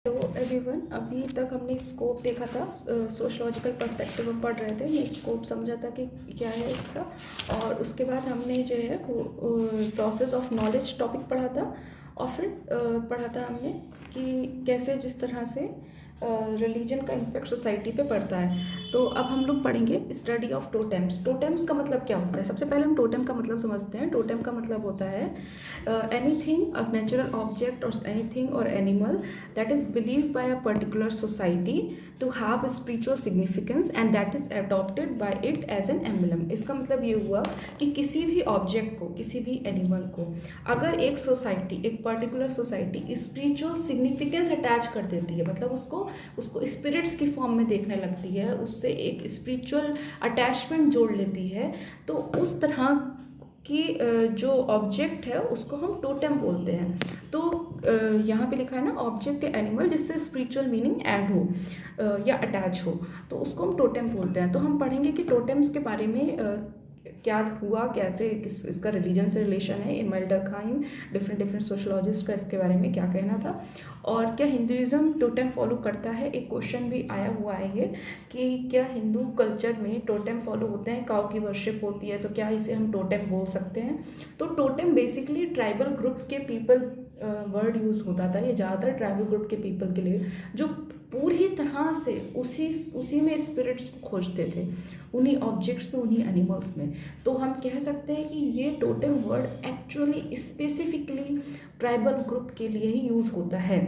Hello everyone, अभी तक हमने स्कोप देखा था। सोशलॉजिकल पर्सपेक्टिव हम पढ़ रहे थे। मैं स्कोप समझा था कि क्या है इसका, और उसके बाद हमने जो है वो प्रोसेस ऑफ नॉलेज टॉपिक पढ़ा था। और फिर पढ़ा था हमने कि कैसे जिस तरह से रिलीजन का इम्पैक्ट सोसाइटी पे पड़ता है। तो अब हम लोग पढ़ेंगे स्टडी ऑफ टोटेम्स। टोटेम्स का मतलब क्या होता है? सबसे पहले हम टोटेम का मतलब समझते हैं। टोटेम का मतलब होता है एनीथिंग, अ नेचुरल ऑब्जेक्ट और एनीथिंग और animal that is believed by a particular society to have a spiritual significance and that is adopted by it as an emblem। इसका मतलब ये हुआ कि किसी भी ऑब्जेक्ट को, किसी भी एनिमल को अगर एक सोसाइटी, एक particular society spiritual significance attach कर देती है, मतलब उसको स्पिरिट्स की फॉर्म में देखने लगती है, उससे एक स्पिरिचुअल अटैचमेंट जोड़ लेती है, तो उस तरह कि जो ऑब्जेक्ट है उसको हम टोटेम बोलते हैं। तो यहाँ पे लिखा है ना, ऑब्जेक्ट या एनिमल जिससे स्पिरिचुअल मीनिंग ऐड हो या अटैच हो, तो उसको हम टोटेम बोलते हैं। तो हम पढ़ेंगे कि टोटेम्स के बारे में क्या हुआ, कैसे इसका रिलीजन से रिलेशन है। इमाइल डर्कहाइम, डिफरेंट सोशोलॉजिस्ट का इसके बारे में क्या कहना था, और क्या हिंदुइज्म टोटेम फॉलो करता है। एक क्वेश्चन भी आया हुआ है ये कि क्या हिंदू कल्चर में टोटेम फॉलो होते हैं, काऊ की वर्शिप होती है, तो क्या इसे हम टोटेम बोल सकते हैं। तो टोटेम बेसिकली ट्राइबल ग्रुप के पीपल वर्ड यूज़ होता था। ये ज़्यादातर ट्राइबल ग्रुप के पीपल के लिए जो पूरी तरह से उसी में स्पिरिट्स को खोजते थे, उन्हीं ऑब्जेक्ट्स में, उन्हीं एनिमल्स में। तो हम कह सकते हैं कि ये totem word actually specifically tribal group के लिए ही यूज़ होता है।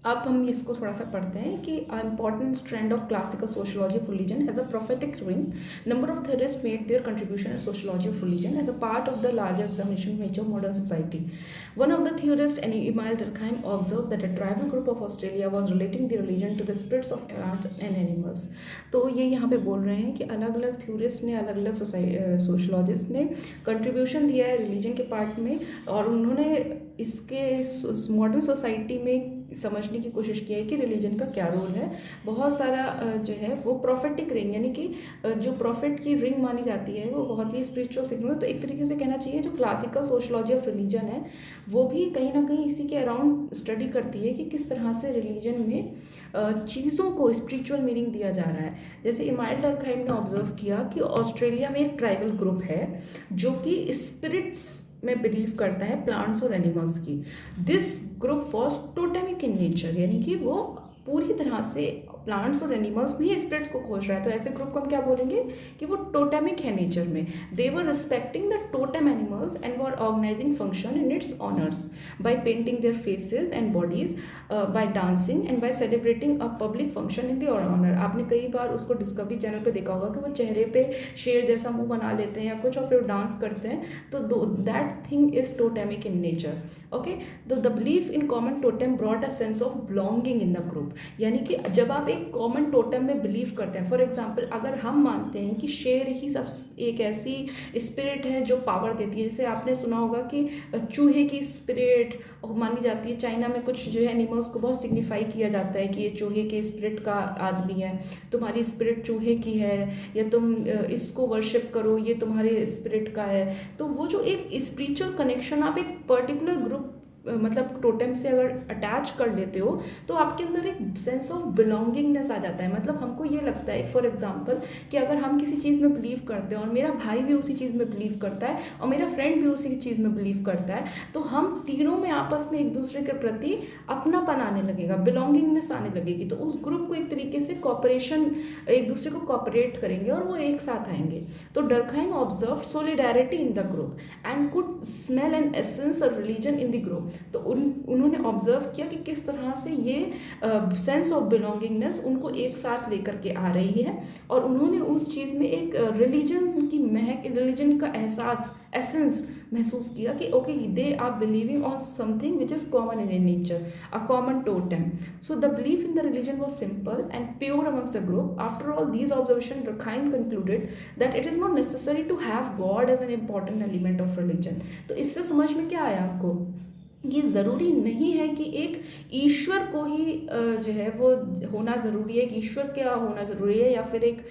अब हम इसको थोड़ा सा पढ़ते हैं कि important trend of classical sociology of religion has a prophetic ring. Number of theorists made their contribution in sociology of religion as a part of the larger examination of nature of modern society. One of the theorists, Emile Durkheim, observed that a tribal group of Australia was relating the religion to the spirits of plants and animals. तो ये यहाँ पे बोल रहे हैं कि अलग अलग थ्योरिस्ट ने, अलग अलग सोशोलॉजिस्ट ने कंट्रीब्यूशन दिया है रिलीजन के पार्ट में, और उन्होंने इसके मॉडर्न सोसाइटी में समझने की कोशिश की है कि रिलीजन का क्या रोल है। बहुत सारा जो है वो प्रॉफिटिक रिंग, यानी कि जो प्रॉफिट की रिंग मानी जाती है वो बहुत ही स्पिरिचुअल सिग्नल। तो एक तरीके से कहना चाहिए जो क्लासिकल सोशोलॉजी ऑफ रिलीजन है वो भी कहीं ना कहीं इसी के अराउंड स्टडी करती है कि किस तरह से रिलीजन में चीज़ों को स्पिरिचुअल मीनिंग दिया जा रहा है। जैसे इमाइल डर्कहाइम ने ऑब्जर्व किया कि ऑस्ट्रेलिया में एक ट्राइबल ग्रुप है जो कि स्पिरिट्स में बिलीव करता है, प्लांट्स और एनिमल्स की। This group was totemic in nature, यानी कि वो पूरी तरह से प्लांट्स और एनिमल्स में ही स्पिरिट्स को खोज रहा है। तो ऐसे ग्रुप को हम क्या बोलेंगे कि वो टोटेमिक है नेचर में। They were respecting the totem animals and were organising function in its honours by painting their faces and bodies, by dancing and by celebrating a public function in their honour. आपने कई बार उसको discovery channel पे देखा होगा कि वो चेहरे पे शेर जैसा मुंह बना लेते हैं या कुछ, और फिर डांस करते हैं। तो that thing is totemic in nature. Okay, the belief in common totem brought a sense of belonging in the group. यानी कि जब आप एक कॉमन टोटेम में बिलीव करते हैं, फॉर एग्जांपल अगर हम मानते हैं कि शेर ही सब एक ऐसी स्पिरिट है जो पावर देती है, जैसे आपने सुना होगा कि चूहे की स्पिरिट मानी जाती है। चाइना में कुछ जो है एनिमल्स को बहुत सिग्निफाई किया जाता है कि ये चूहे के स्पिरिट का आदमी है, तुम्हारी स्पिरिट चूहे की है, या तुम इसको वर्शिप करो, ये तुम्हारे स्पिरिट का है। तो वो जो एक स्पिरिचुअल कनेक्शन आप एक पर्टिकुलर ग्रुप मतलब टोटेम से अगर अटैच कर लेते हो तो आपके अंदर एक सेंस ऑफ बिलोंगिंगनेस आ जाता है। मतलब हमको ये लगता है फॉर एग्जांपल कि अगर हम किसी चीज़ में बिलीव करते हैं और मेरा भाई भी उसी चीज़ में बिलीव करता है और मेरा फ्रेंड भी उसी चीज़ में बिलीव करता है, तो हम तीनों में आपस में एक दूसरे के प्रति अपनापन आने लगेगा, बिलोंगिंगनेस आने लगेगी। तो उस ग्रुप को एक तरीके से कॉपरेशन, एक दूसरे को कॉपरेट करेंगे और वो एक साथ आएंगे। तो Durkheim observe solidarity in the group and could smell an essence of religion in the group. तो उन्होंने ऑब्जर्व किया कि किस तरह से ये सेंस ऑफ बिलोंगिंगनेस उनको एक साथ लेकर के आ रही है, और उन्होंने उस चीज़ में एक रिलीजन की महक, रिलीजन का एहसास, एसेंस महसूस किया कि okay they are believing on something which is common in nature, a common totem. So the belief in the religion was simple and pure amongst the group. After all these observation Durkheim concluded that it is not necessary to have God as an important element of religion। तो इससे समझ में क्या आया आपको ये ज़रूरी नहीं है कि एक ईश्वर को ही जो है वो होना ज़रूरी है, कि ईश्वर क्या होना ज़रूरी है, या फिर एक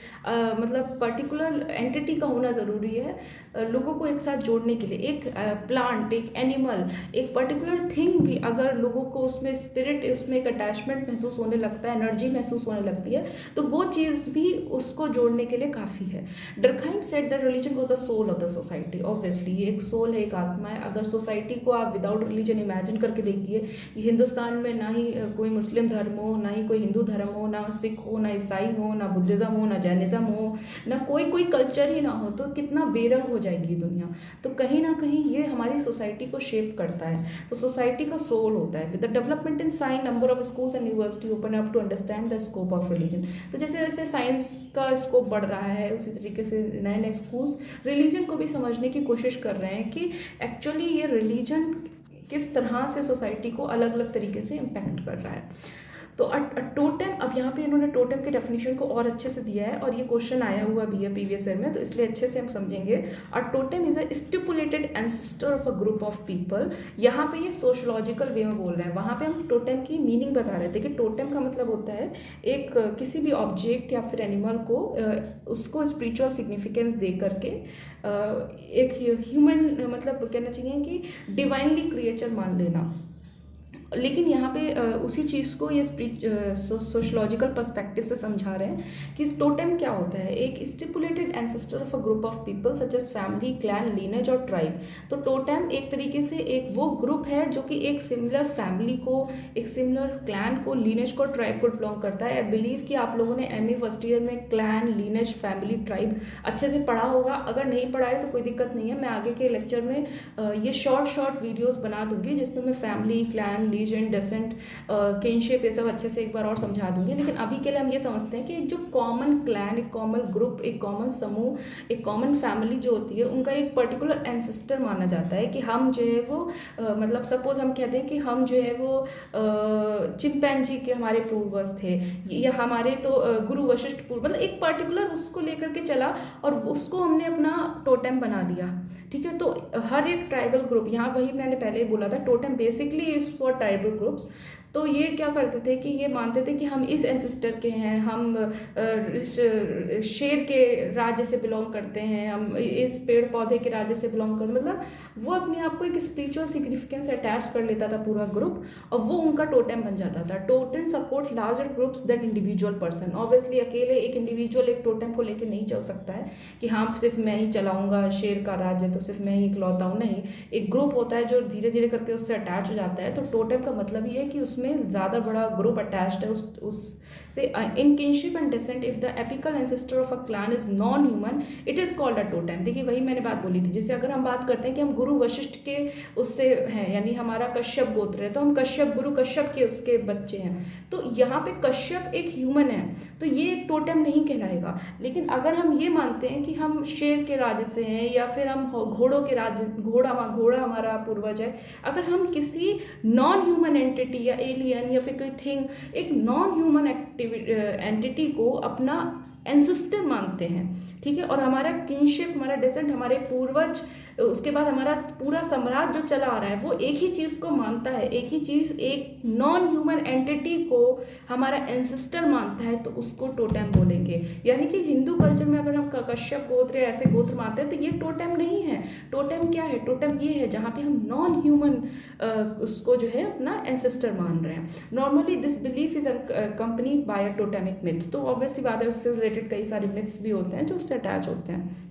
मतलब पर्टिकुलर एंटिटी का होना ज़रूरी है लोगों को एक साथ जोड़ने के लिए। एक प्लांट, एक एनिमल, एक पर्टिकुलर थिंग भी अगर लोगों को उसमें स्पिरिट, उसमें एक अटैचमेंट महसूस होने लगता है, एनर्जी महसूस होने लगती है, तो वो चीज़ भी उसको जोड़ने के लिए काफ़ी है। Durkheim said that religion was the soul of the society. Obviously ये एक सोल है, एक आत्मा है। अगर सोसाइटी को आप विदाउट रिलीजन इमेजिन करके देखिए, हिंदुस्तान में ना ही कोई मुस्लिम धर्म हो, ना ही कोई हिंदू धर्म हो, ना सिख हो, ना ईसाई हो, ना बुद्धिज़्म हो, ना जैनिज़्म हो, ना कोई कोई कल्चर ही ना हो, तो कितना बेरंग हो जाएगी दुनिया। तो कहीं ना कहीं ये हमारी सोसाइटी को शेप करता है। तो सोसाइटी का सोल होता है। With the development in science, number of schools and university open up to understand the scope of religion. तो जैसे जैसे साइंस का स्कोप बढ़ रहा है, उसी तरीके से नए नए स्कूल्स रिलीजन को भी समझने की कोशिश कर रहे हैं कि एक्चुअली ये रिलीजन किस तरह से सोसाइटी को अलग अलग तरीके से इम्पैक्ट कर रहा है। तो टोटेम, अब यहाँ पे इन्होंने टोटेम की डेफिनेशन को और अच्छे से दिया है, और ये क्वेश्चन आया हुआ भी है प्रीवियस ईयर में, तो इसलिए अच्छे से हम समझेंगे। A totem is a stipulated ancestor of a group of people. यहाँ पे ये सोशलॉजिकल वे में बोल रहे हैं, वहाँ पे हम टोटेम की मीनिंग बता रहे थे कि टोटेम का मतलब होता है एक किसी भी ऑब्जेक्ट या फिर एनिमल को उसको स्पिरिचुअल सिग्निफिकेंस दे करके एक ह्यूमन, मतलब कहना चाहिए कि डिवाइनली क्रिएचर मान लेना। लेकिन यहाँ पे उसी चीज़ को ये सोशलॉजिकल पर्सपेक्टिव से समझा रहे हैं कि टोटेम क्या होता है। एक stipulated ancestor of a group of people such as family, clan, lineage और ट्राइब। तो टोटेम एक तरीके से एक वो ग्रुप है जो कि एक सिमिलर फैमिली को, एक सिमिलर क्लैन को, लीनेज को, ट्राइब को बिलोंग करता है। आई बिलीव कि आप लोगों ने MA फर्स्ट ईयर में क्लैन, लीनेज, फैमिली, ट्राइब अच्छे से पढ़ा होगा। अगर नहीं पढ़ा है तो कोई दिक्कत नहीं है, मैं आगे के लेक्चर में ये शॉर्ट वीडियोज़ बना दूंगी जिसमें मैं family, clan, legend, descent, kinship, ये सब अच्छे से एक बार और समझा दूंगी। लेकिन अभी के लिए हम ये समझते हैं कि जो कॉमन क्लैन, एक कॉमन ग्रुप, एक कॉमन समूह, एक कॉमन फैमिली जो होती है, उनका एक पर्टिकुलर एंसेस्टर माना जाता है। कि हम जो है वो मतलब सपोज हम कहते हैं कि हम जो है वो चिंपैंजी के हमारे पूर्वज थे, या हमारे तो गुरु वशिष्ठ पूर्व, मतलब एक पर्टिकुलर उसको लेकर के चला और उसको हमने अपना टोटेम बना दिया। ठीक है, तो हर एक ट्राइबल ग्रुप, यहाँ वही मैंने पहले ही बोला था, totem basically is for tribal groups. तो ये क्या करते थे कि ये मानते थे कि हम इस एंसेस्टर के हैं, हम इस शेर के राज्य से बिलोंग करते हैं, हम इस पेड़ पौधे के राज्य से बिलोंग कर, मतलब वो अपने आप को एक स्पिरिचुअल सिग्निफिकेंस अटैच कर लेता था पूरा ग्रुप, और वो उनका टोटेम बन जाता था। Totem support larger groups than individual person. Obviously अकेले एक इंडिविजुअल एक टोटेम को लेकर नहीं चल सकता है कि हाँ सिर्फ मैं ही चलाऊंगा शेर का राज्य, तो सिर्फ मैं ही इकलौता हूँ। नहीं, एक ग्रुप होता है जो धीरे धीरे करके उससे अटैच हो जाता है। तो टोटेम का मतलब ये है कि उसमें ज़्यादा बड़ा ग्रुप अटैच्ड है उस से। In kinship and descent, if the apical ancestor of a clan is non human, it is called a totem. देखिए वही मैंने बात बोली थी, जैसे अगर हम बात करते हैं कि हम गुरु वशिष्ठ के उससे हैं, यानी हमारा कश्यप गोत्र है, तो हम कश्यप, गुरु कश्यप के उसके बच्चे हैं, तो यहाँ पे कश्यप एक ह्यूमन है, तो ये एक टोटेम नहीं कहलाएगा। लेकिन अगर हम ये मानते हैं कि हम शेर के राज्य से हैं, या फिर हम घोड़ों के राज्य, घोड़ा हमारा पूर्वज है, अगर हम किसी नॉन ह्यूमन एंटिटी या एलियन या फिर कोई थिंग, एक नॉन ह्यूमन एंटिटी को अपना एंसेस्टर मानते हैं, ठीक है, और हमारा किनशिप, हमारा डेसेंट, हमारे पूर्वज, उसके बाद हमारा पूरा साम्राज्य जो चला आ रहा है, वो एक ही चीज़ को मानता है, एक ही चीज़, एक नॉन ह्यूमन एंटिटी को हमारा एंसेस्टर मानता है, तो उसको टोटेम बोलेंगे। यानी कि हिंदू कल्चर में अगर हम कश्यप गोत्र या ऐसे गोत्र मानते हैं, तो ये टोटेम नहीं है। टोटेम क्या है? टोटेम ये है जहाँ पे हम नॉन ह्यूमन उसको जो है अपना एंसेस्टर मान रहे हैं। Normally this belief is accompanied by a totemic myth. तो ऑब्वियसली बात है, उससे रिलेटेड कई सारे मिथ्स भी होते हैं जो उससे अटैच होते हैं।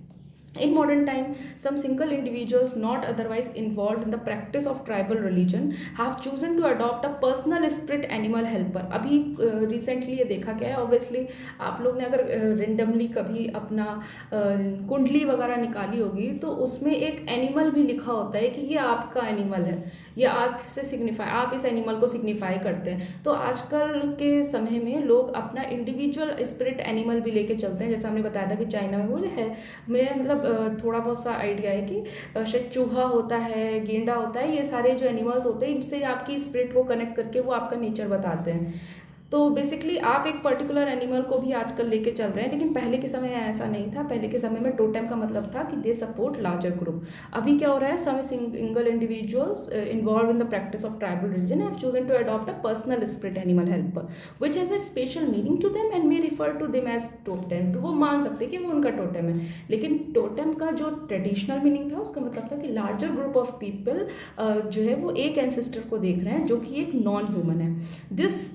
In modern time, some single individuals not otherwise involved in the practice of tribal religion have chosen to adopt a personal spirit animal helper. अभी रिसेंटली ये देखा गया है, ऑब्वियसली आप लोग ने अगर रेंडमली कभी अपना कुंडली वगैरह निकाली होगी, तो उसमें एक एनिमल भी लिखा होता है कि ये आपका एनिमल है, ये आपसे सिग्निफाई, आप इस एनिमल को सिग्निफाई करते हैं। तो आजकल के समय में लोग अपना इंडिविजुअल स्पिरिट एनिमल भी लेके चलते हैं, जैसा हमने बताया था कि चाइना में वो है, मेरा मतलब थोड़ा बहुत सा आइडिया है कि शायद चूहा होता है, गेंडा होता है, ये सारे जो एनिमल्स होते हैं, इनसे आपकी स्पिरिट को कनेक्ट करके वो आपका नेचर बताते हैं। तो बेसिकली आप एक पर्टिकुलर एनिमल को भी आजकल लेके चल रहे हैं, लेकिन पहले के समय में ऐसा नहीं था। पहले के समय में टोटेम का मतलब था कि दे सपोर्ट लार्जर ग्रुप। अभी क्या हो रहा है, some single individuals involve in the practice of tribal religion have chosen to adopt a personal spirit animal helper which has a special meaning to them and may refer to them as totem. तो वो मान सकते हैं कि वो उनका totem है, लेकिन टोटेम का जो ट्रेडिशनल मीनिंग था उसका मतलब था कि लार्जर ग्रुप ऑफ पीपल जो है वो एक एंसेस्टर को देख रहे हैं जो कि एक नॉन ह्यूमन है। This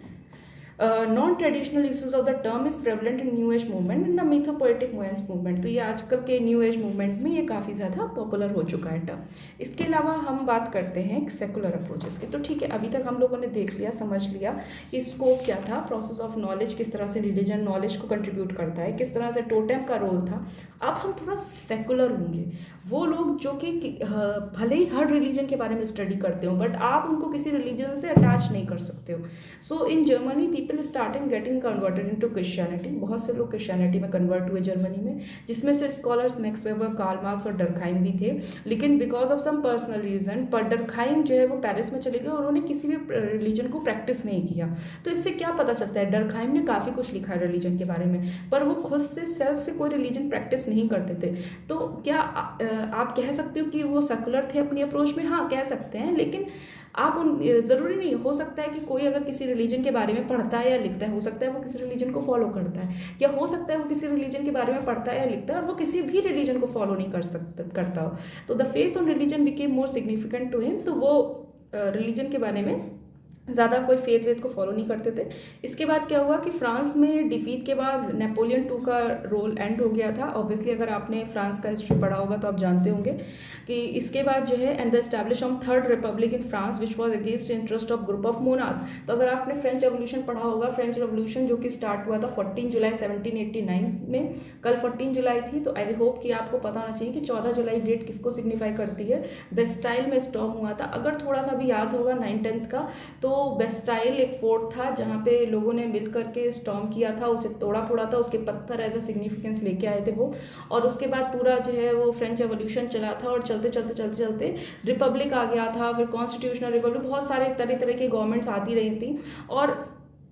non-traditional uses of the term is prevalent in New Age movement and the mythopoetic movement। तो ये आजकल के न्यू एज मूवमेंट में ये काफ़ी ज़्यादा पॉपुलर हो चुका है टर्म। इसके अलावा हम बात करते हैं सेकुलर अप्रोचेस की। तो ठीक है, अभी तक हम लोगों ने देख लिया, समझ लिया कि स्कोप क्या था, प्रोसेस ऑफ नॉलेज, किस तरह से रिलीजन नॉलेज को कंट्रीब्यूट करता है, किस तरह से टोटेम का रोल था। अब हम थोड़ा सेकुलर होंगे, वो लोग जो कि भले ही हर रिलीजन के बारे में स्टडी करते हो बट आप उनको किसी रिलीजन से अटैच नहीं कर सकते हो। So in Germany people started getting converted into Christianity. बहुत से लोग क्रिश्चियनिटी में कन्वर्ट हुए जर्मनी में, जिसमें से scholars Max Weber, Karl Marx और डर्कहाइम भी थे। लेकिन because of some personal reason पर डर्कहाइम जो है वो पेरिस में चले गए और उन्होंने किसी भी रिलीजन को प्रैक्टिस नहीं किया। तो इससे क्या पता चलता है, डर्कहाइम ने काफ़ी कुछ लिखा है रिलीजन के बारे में, पर वो खुद से सेल्फ से कोई रिलीजन प्रैक्टिस नहीं करते थे। तो क्या आप कह सकते हो कि वो सेकुलर थे अपनी अप्रोच में? हाँ, कह सकते हैं, लेकिन आप उन ज़रूरी नहीं, हो सकता है कि कोई अगर किसी रिलीजन के बारे में पढ़ता है या लिखता है, हो सकता है वो किसी रिलीजन को फॉलो करता है, या हो सकता है वो किसी रिलीजन के बारे में पढ़ता है या लिखता है और वो किसी भी रिलीजन को फॉलो नहीं करता हो। तो the faith on religion became more significant to him. तो वो रिलीजन के बारे में ज़्यादा कोई फेथ वेथ को फॉलो नहीं करते थे। इसके बाद क्या हुआ कि फ्रांस में डिफीट के बाद नेपोलियन II का रोल एंड हो गया था। ऑब्वियसली अगर आपने फ्रांस का हिस्ट्री पढ़ा होगा तो आप जानते होंगे कि इसके बाद जो है and the establish of third Republic in France which was against interest of group of monarch. तो अगर आपने फ्रेंच रेवोल्यूशन पढ़ा होगा, फ्रेंच रेवोल्यूशन जो कि स्टार्ट हुआ था 14 जुलाई 1789 में, कल 14 जुलाई थी, तो आई होप कि आपको पता होना चाहिए कि 14 जुलाई डेट किसको सिग्निफाई करती है। बेस्टाइल में स्टॉर्म हुआ था, अगर थोड़ा सा भी याद होगा 9th का, तो बेस्टाइल एक फोर्ट था जहाँ पे लोगों ने मिल करके स्टॉर्म किया था, उसे तोड़ा फोड़ा था, उसके पत्थर एज अ सिग्निफिकेंस लेके आए थे वो। और उसके बाद पूरा जो है वो फ्रेंच रेवोल्यूशन चला था और चलते चलते चलते चलते रिपब्लिक आ गया था, फिर कॉन्स्टिट्यूशनल रिपब्लिक, बहुत सारे तरह तरह की गवर्नमेंट्स आती रही थी। और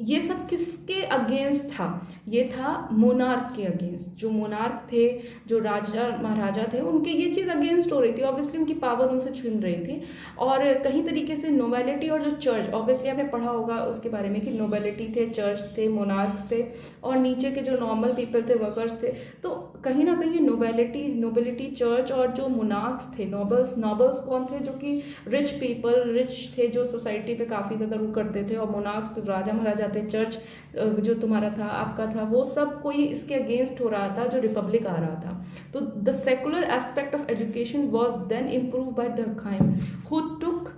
ये सब किसके अगेंस्ट था? ये था मोनार्क के अगेंस्ट। जो मोनार्क थे, जो राजा महाराजा थे, उनके ये चीज़ अगेंस्ट हो रही थी। ऑब्वियसली उनकी पावर उनसे छीन रही थी। और कहीं तरीके से नोबेलिटी और जो चर्च, ऑब्वियसली आपने पढ़ा होगा उसके बारे में कि नोबेलिटी थे, चर्च थे, मोनार्क्स थे, और नीचे के जो नॉर्मल पीपल थे, वर्कर्स थे। तो कहीं ना कहीं नोबेलिटी, चर्च और जो मोनार्क्स थे, नॉबल्स कौन थे? जो कि रिच पीपल, रिच थे, जो सोसाइटी पे काफ़ी ज़्यादा रूल करते थे, और मोनार्क्स तो राजा महाराजा थे। चर्च जो तुम्हारा था, आपका था, वो सब कोई इसके अगेंस्ट हो रहा था जो रिपब्लिक आ रहा था। तो the secular aspect of education was then improve by Durkheim, who took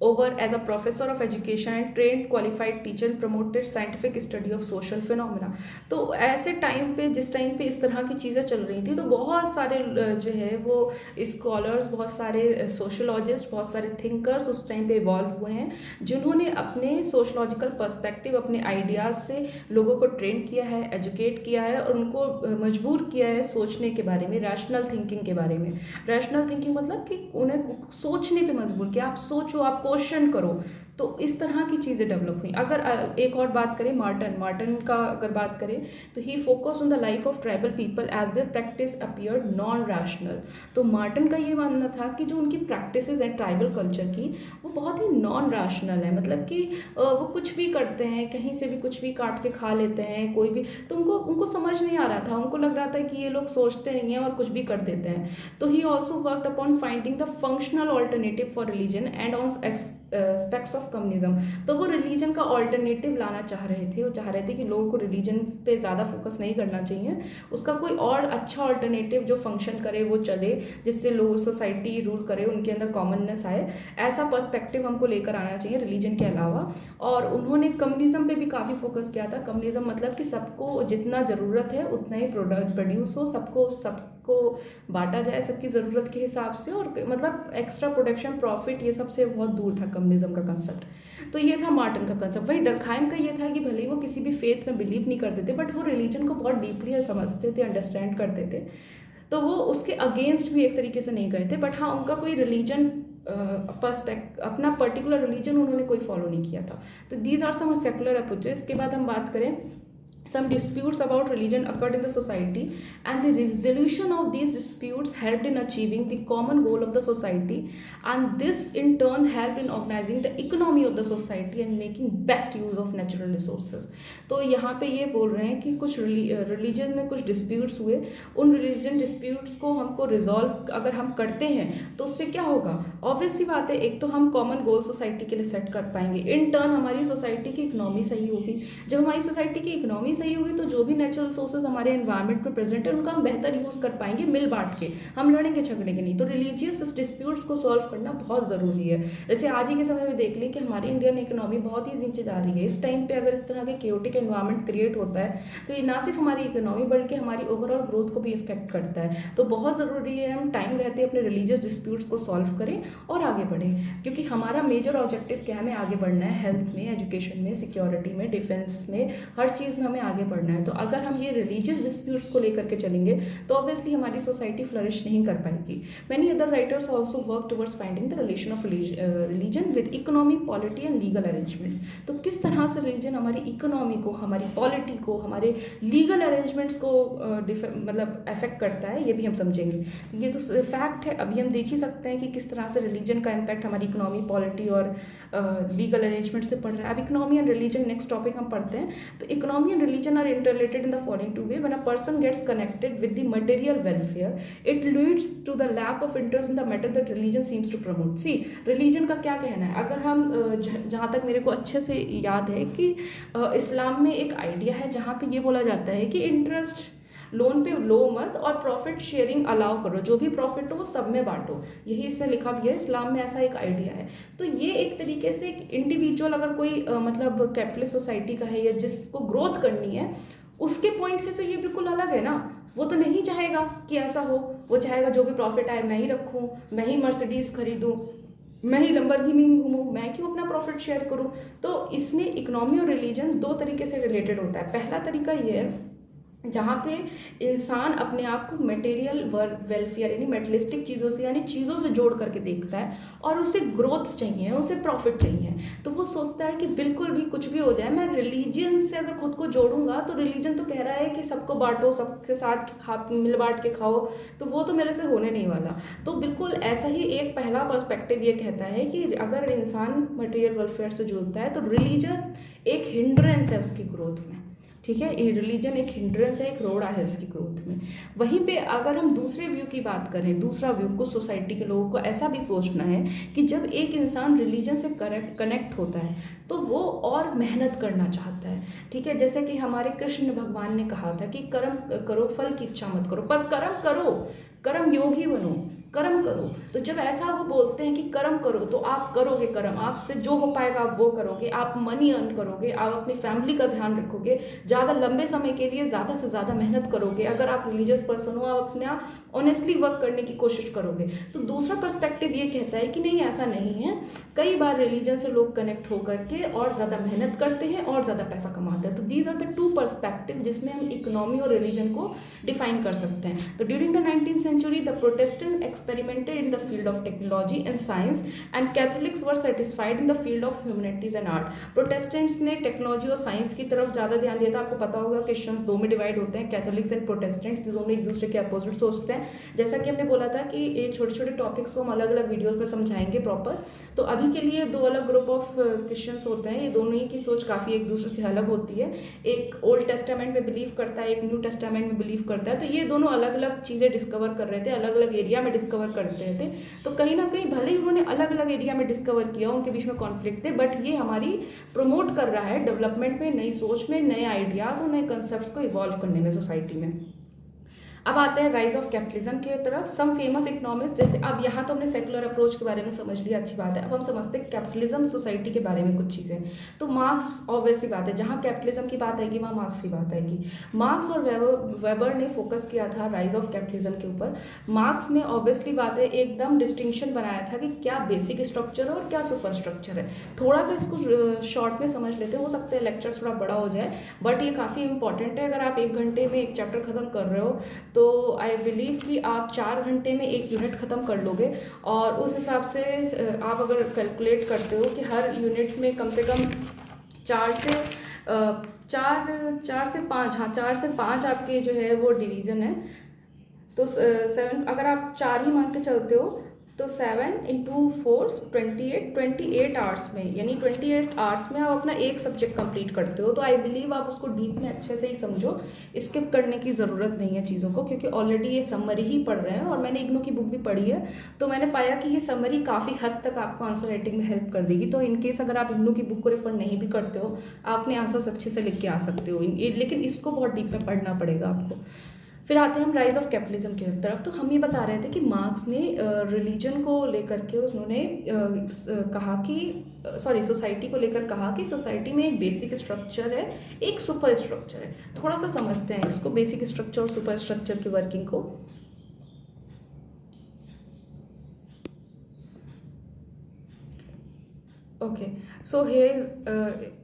over as a professor of education and trained qualified teacher and promoted scientific study of social phenomena। तो ऐसे time पे, जिस time पे इस तरह की चीज़ें चल रही थी, तो बहुत सारे जो है वो स्कॉलर्स, बहुत सारे सोशोलॉजिस्ट, बहुत सारे थिंकर्स उस टाइम पे इवॉल्व हुए हैं, जिन्होंने अपने सोशोलॉजिकल पर्सपेक्टिव, अपने आइडियाज़ से लोगों को ट्रेन किया है, एजुकेट किया है, और उनको मजबूर किया है सोचने के बारे में, रैशनल थिंकिंग के बारे में। रैशनल थिंकिंग मतलब कि उन्हें सोचने पे मजबूर किया, आप सोचो, आप क्वेश्चन करो। तो इस तरह की चीज़ें डेवलप हुई। अगर एक और बात करें मार्टन का अगर बात करें, तो he focus on the life of tribal people as their practice appeared non rational. तो मार्टन का ये मानना था कि जो उनकी प्रैक्टिसेस हैं ट्राइबल कल्चर की, वो बहुत ही नॉन रैशनल है। मतलब कि वो कुछ भी करते हैं, कहीं से भी कुछ भी काट के खा लेते हैं, कोई भी, तो उनको समझ नहीं आ रहा था। उनको लग रहा था कि ये लोग सोचते नहीं हैं और कुछ भी कर देते हैं। तो he also worked upon finding the functional alternative for religion and on aspects of communism. तो वो रिलीजन का ऑल्टरनेटिव लाना चाह रहे थे। वो चाह रहे थे कि लोगों को रिलीजन पे ज़्यादा फोकस नहीं करना चाहिए, उसका कोई और अच्छा ऑल्टरनेटिव जो फंक्शन करे, वो चले, जिससे लोग सोसाइटी रूल करे, उनके अंदर कॉमननेस आए, ऐसा पर्सपेक्टिव हमको लेकर आना चाहिए रिलीजन के अलावा। और उन्होंने कम्युनिज्म पे भी काफ़ी फोकस किया था। कम्युनिज्म मतलब कि सबको जितना ज़रूरत है उतना ही प्रोड्यूस हो, सबको बांटा जाए सबकी ज़रूरत के हिसाब से, और मतलब एक्स्ट्रा प्रोडक्शन, प्रॉफिट, ये सबसे बहुत दूर था कम्युनिज्म का कंसेप्ट। तो ये था मार्टन का कंसेप्ट। वही डर्कहाइम का ये था कि भले ही वो किसी भी फेथ में बिलीव नहीं करते थे, बट वो रिलीजन को बहुत डीपली समझते थे, अंडरस्टैंड करते थे। तो वो उसके अगेंस्ट भी एक तरीके से नहीं गए थे, बट हाँ, उनका कोई रिलीजन पर्सपेक्ट अपना पर्टिकुलर रिलीजन उन्होंने कोई फॉलो नहीं किया था। तो these are some secular approaches. इसके बाद हम बात करें, some disputes about religion occurred in the society, and the resolution of these disputes helped in achieving the common goal of the society, and this in turn helped in organizing the economy of the society and making best use of natural resources। तो यहाँ पे ये बोल रहे हैं कि कुछ religion में कुछ डिस्प्यूट्स हुए, उन रिलीजन डिस्प्यूट्स को हमको रिजॉल्व अगर हम करते हैं तो उससे क्या होगा, ऑब्वियस सी बात है, एक तो हम कॉमन गोल सोसाइटी के लिए सेट कर पाएंगे, इन टर्न हमारी सोसाइटी की इकोनॉमी सही होगी। जब हमारी सोसाइटी की इकोनॉमी सही होगी तो जो भी नेचुरल रिसोर्सेज हमारे एनवायरनमेंट में प्रेजेंट है उनका हम बेहतर यूज़ कर पाएंगे, मिल बांट के, हम लड़ेंगे झगड़ेंगे नहीं। तो रिलीजियस डिस्प्यूट्स को सॉल्व करना बहुत ज़रूरी है। जैसे आज ही के समय में देख लें कि हमारी इंडियन इकोनॉमी बहुत ही नीचे जा रही है। इस टाइम पे अगर इस तरह के केओटिक एनवायरनमेंट क्रिएट होता है तो ये ना सिर्फ हमारी इकोनॉमी बल्कि हमारी ओवरऑल ग्रोथ को भी इफेक्ट करता है। तो बहुत ज़रूरी है हम टाइम रहते अपने रिलीजियस डिस्प्यूट्स को सॉल्व करें और आगे बढ़ें, क्योंकि हमारा मेजर ऑब्जेक्टिव क्या है, हमें आगे बढ़ना है, हेल्थ में, एजुकेशन में, सिक्योरिटी में, डिफेंस में, हर चीज़ में हमें आगे बढ़ना है। तो अगर हम ये रिलीजियस डिस्प्यूट्स को लेकर के चलेंगे तो ऑब्वियसली हमारी सोसाइटी फ्लरिश नहीं कर पाएगी। Many other writers also work towards finding the relation of religion with economy, polity and legal arrangements. तो किस तरह से रिलीजन हमारी इकोनॉमी को, हमारी पॉलिटी को, हमारे लीगल अरेंजमेंट्स को मतलब अफेक्ट करता है, ये भी हम समझेंगे। ये तो फैक्ट है। अभी हम देख ही सकते हैं कि किस तरह से रिलीजन का इम्पैक्ट हमारी इकोनॉमी, पॉलिटी और लीगल अरेंजमेंट से पड़ रहा है। अब economy and religion next topic हम पढ़ते हैं। तो economy and religion are interrelated in the following two way. When a person gets connected with the material welfare, it leads to the lack of interest in the matter that religion seems to promote. See, religion का क्या कहना है, अगर हम जहाँ तक मेरे को अच्छे से याद है कि इस्लाम में एक आइडिया है जहाँ पे ये बोला जाता है कि इंटरेस्ट लोन पे लो मत और प्रॉफिट शेयरिंग अलाउ करो, जो भी प्रॉफिट हो वो सब में बांटो। यही इसमें लिखा भी है, इस्लाम में ऐसा एक आइडिया है। तो ये एक तरीके से एक इंडिविजुअल अगर कोई मतलब कैपिटलिस्ट सोसाइटी का है या जिसको ग्रोथ करनी है उसके पॉइंट से तो ये बिल्कुल अलग है ना। वो तो नहीं चाहेगा कि ऐसा हो, वो चाहेगा जो भी प्रॉफिट आए मैं ही रखूँ, मैं ही मर्सिडीज खरीदूँ, मैं ही लंबरगिनी में घूमूँ, मैं क्यों अपना प्रॉफिट शेयर करूँ। तो इसमें इकोनॉमी और रिलीजन दो तरीके से रिलेटेड होता है। पहला तरीका ये है जहाँ पे इंसान अपने आप को मटेरियल वेलफेयर यानी मेटलिस्टिक चीज़ों से यानी चीज़ों से जोड़ करके देखता है और उसे ग्रोथ चाहिए, उसे प्रॉफिट चाहिए। तो वो सोचता है कि बिल्कुल भी कुछ भी हो जाए, मैं रिलीजन से अगर खुद को जोड़ूंगा तो रिलीजन तो कह रहा है कि सबको बांटो, सबके साथ मिल बांट के खाओ, तो वो तो मेरे से होने नहीं वाला। तो बिल्कुल ऐसा ही एक पहला पर्सपेक्टिव ये कहता है कि अगर इंसान मटेरियल वेलफेयर से जुड़ता है तो रिलीजन एक हिंड्रेंस है उसकी ग्रोथ में। ठीक है, ये रिलीजन एक हिंड्रेंस है, एक रोड़ा है उसकी ग्रोथ में। वहीं पे अगर हम दूसरे व्यू की बात करें, दूसरा व्यू, कुछ सोसाइटी के लोगों को ऐसा भी सोचना है कि जब एक इंसान रिलीजन से कनेक्ट होता है तो वो और मेहनत करना चाहता है। ठीक है, जैसे कि हमारे कृष्ण भगवान ने कहा था कि कर्म करो, फल की इच्छा मत करो, पर कर्म करो, कर्म योगी बनो, कर्म करो। तो जब ऐसा वो बोलते हैं कि कर्म करो तो आप करोगे कर्म, आपसे जो हो पाएगा आप वो करोगे, आप मनी अर्न करोगे, आप अपनी फैमिली का ध्यान रखोगे, ज़्यादा लंबे समय के लिए ज़्यादा से ज़्यादा मेहनत करोगे। अगर आप रिलीजियस पर्सन हो, आप अपना ऑनेस्टली वर्क करने की कोशिश करोगे। तो दूसरा पर्सपेक्टिव ये कहता है कि नहीं, ऐसा नहीं है। कई बार रिलीजन से लोग कनेक्ट होकर के और ज़्यादा मेहनत करते हैं और ज़्यादा पैसा कमाते हैं। तो these are the two perspective जिसमें हम इकोनॉमी और रिलीजन को डिफाइन कर सकते हैं। तो during the 19th century the Protestant experimented in the field of technology and science and Catholics were satisfied in the field of humanities and art। Protestants ने technology और साइंस की तरफ ज़्यादा ध्यान दिया था। आपको पता होगा क्रिश्चियंस दो में डिवाइड होते हैं, कैथोलिक्स एंड प्रोटेस्टेंट्स, दोनों एक दूसरे के अपोजिट सोचते हैं। जैसा कि हमने बोला था कि ये छोटे छोटे टॉपिक्स को हम अलग अलग वीडियोज़ में समझाएंगे प्रॉपर। तो अभी के लिए दो अलग ग्रुप ऑफ क्रिश्चियंस होते हैं, ये दोनों ही की सोच काफ़ी एक दूसरे से अलग होती है। एक ओल्ड टेस्टामेंट में बिलीव करता है, एक न्यू टेस्टामेंट में बिलीव करता है। तो ये दोनों अलग अलग चीज़ें डिस्कवर कर रहे थे, अलग अलग एरिया में डिस्कवर करते थे। तो कहीं ना कहीं भले ही उन्होंने अलग अलग एरिया में डिस्कवर किया, उनके बीच में कॉन्फ्लिक्ट थे, बट ये हमारी प्रमोट कर रहा है डेवलपमेंट में, नई सोच में, नए आइडियाज़ और नए कंसेप्ट्स को इवॉल्व करने में सोसाइटी में। अब आते हैं राइज ऑफ कैपिटलिज्म की तरफ। सम फेमस इकोनॉमिस्ट, जैसे अब यहाँ तो हमने सेकुलर अप्रोच के बारे में समझ लिया, अच्छी बात है। अब हम समझते हैं कैपिटलिज्म सोसाइटी के बारे में कुछ चीज़ें। तो मार्क्स ऑब्वियसली बात है, जहाँ कैपिटलिज्म की बात आएगी वहाँ मार्क्स की बात आएगी। मार्क्स और वेबर ने फोकस किया था राइज ऑफ कैपिटलिज्म के ऊपर। मार्क्स ने ऑब्वियसली बात है एकदम डिस्टिंक्शन बनाया था कि क्या बेसिक स्ट्रक्चर है और क्या सुपर स्ट्रक्चर है। थोड़ा सा इसको शॉर्ट में समझ लेते, हो सकता है लेक्चर थोड़ा बड़ा हो जाए, बट ये काफ़ी इंपॉर्टेंट है। अगर आप 1 घंटे में एक चैप्टर खत्म कर रहे हो तो आई बिलीव कि आप 4 घंटे में एक यूनिट ख़त्म कर लोगे। और उस हिसाब से आप अगर कैलकुलेट करते हो कि हर यूनिट में कम से कम 4 से 5, हाँ 4 से 5 आपके जो है वो डिवीज़न है। तो 7, अगर आप 4 ही मान के चलते हो तो 7 × 4 28 आवर्स में, यानी 28 आवर्स में आप अपना एक सब्जेक्ट कंप्लीट करते हो। तो आई बिलीव आप उसको डीप में अच्छे से ही समझो, स्किप करने की ज़रूरत नहीं है चीज़ों को, क्योंकि ऑलरेडी ये समरी ही पढ़ रहे हैं और मैंने इग्नू की बुक भी पढ़ी है। तो मैंने पाया कि ये समरी काफ़ी हद तक आपको आंसर राइटिंग में हेल्प कर देगी। तो इनकेस अगर आप इग्नू की बुक को रेफर नहीं भी करते हो, आप अपने आंसर्स अच्छे से लिख के आ सकते हो, लेकिन इसको बहुत डीप में पढ़ना पड़ेगा आपको। फिर आते हैं हम राइज ऑफ कैपिटलिज्म की तरफ। तो हम ये बता रहे थे कि मार्क्स ने रिलीजन को लेकर के उन्होंने कहा कि सोसाइटी को लेकर कहा कि सोसाइटी में एक बेसिक स्ट्रक्चर है, एक सुपर स्ट्रक्चर है। थोड़ा सा समझते हैं इसको, बेसिक स्ट्रक्चर और सुपर स्ट्रक्चर की वर्किंग को। Okay, so here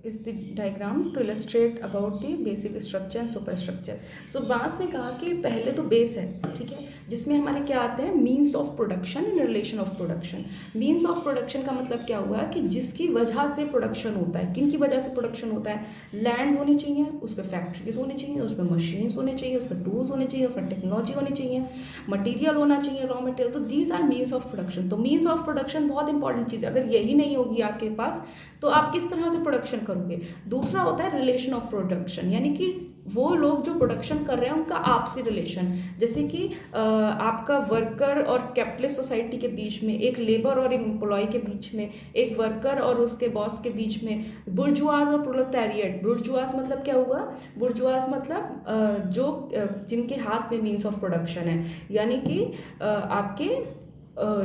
is the diagram to illustrate about the basic structure and superstructure. So बांस ने कहा कि पहले तो बेस है, ठीक है, जिसमें हमारे क्या आते हैं, means of production and relation of production. Means of production का मतलब क्या हुआ कि जिसकी वजह से प्रोडक्शन होता है। किन की वजह से प्रोडक्शन होता है? लैंड होनी चाहिए, उस पर फैक्ट्रीज होनी चाहिए, उस पर मशीन्स होने चाहिए, उस पर टूल्स होने चाहिए, उस पर टेक्नोलॉजी होनी चाहिए, मटीरियल होना चाहिए, रॉ मटेरियल। तो these are means of production. तो मीन्स ऑफ प्रोडक्शन बहुत इंपॉर्टेंट चीज़ है। अगर यही नहीं होगी आपके पास तो आप किस तरह से प्रोडक्शन करोगे? दूसरा होता है रिलेशन ऑफ प्रोडक्शन, यानी कि वो लोग जो प्रोडक्शन कर रहे हैं उनका आपसी रिलेशन। जैसे कि आपका वर्कर और कैपिटलिस्ट सोसाइटी के बीच में, एक लेबर और एक एम्प्लॉय के बीच में, एक वर्कर और उसके बॉस के बीच में, बुर्जुआज और प्रोलेटारिएट। बुर्जुआज मतलब क्या हुआ? बुर्जुआज मतलब जो जिनके हाथ में मीन्स ऑफ प्रोडक्शन है, यानी कि आपके